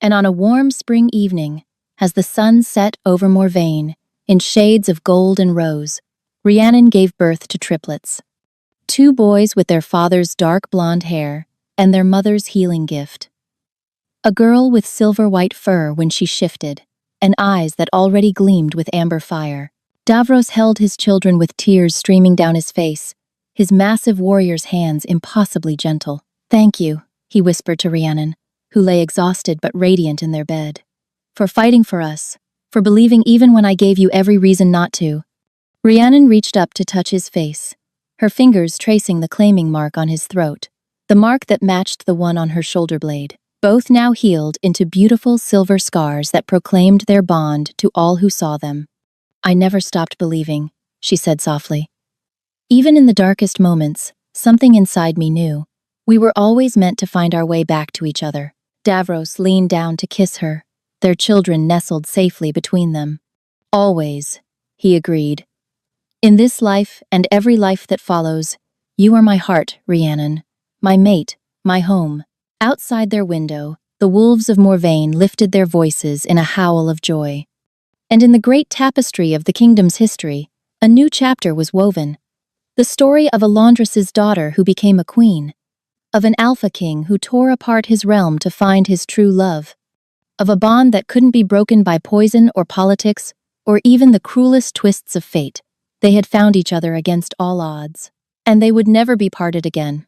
And on a warm spring evening, as the sun set over Morvain, in shades of gold and rose, Rhiannon gave birth to triplets. 2 boys with their father's dark blonde hair and their mother's healing gift. A girl with silver-white fur when she shifted, and eyes that already gleamed with amber fire. Davros held his children with tears streaming down his face, his massive warrior's hands impossibly gentle. "Thank you," he whispered to Rhiannon, who lay exhausted but radiant in their bed. "For fighting for us, for believing even when I gave you every reason not to." Rhiannon reached up to touch his face, her fingers tracing the claiming mark on his throat, the mark that matched the one on her shoulder blade, both now healed into beautiful silver scars that proclaimed their bond to all who saw them. "I never stopped believing," she said softly. "Even in the darkest moments, something inside me knew. We were always meant to find our way back to each other." Davros leaned down to kiss her, their children nestled safely between them. "Always," he agreed. "In this life and every life that follows, you are my heart, Rhiannon, my mate, my home." Outside their window, the wolves of Morvain lifted their voices in a howl of joy. And in the great tapestry of the kingdom's history, a new chapter was woven. The story of a laundress's daughter who became a queen, of an alpha king who tore apart his realm to find his true love, of a bond that couldn't be broken by poison or politics or even the cruelest twists of fate. They had found each other against all odds, and they would never be parted again.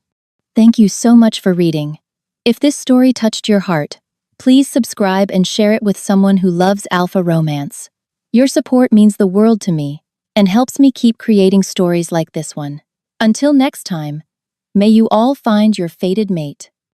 Thank you so much for reading. If this story touched your heart, please subscribe and share it with someone who loves alpha romance. Your support means the world to me and helps me keep creating stories like this one. Until next time, may you all find your fated mate.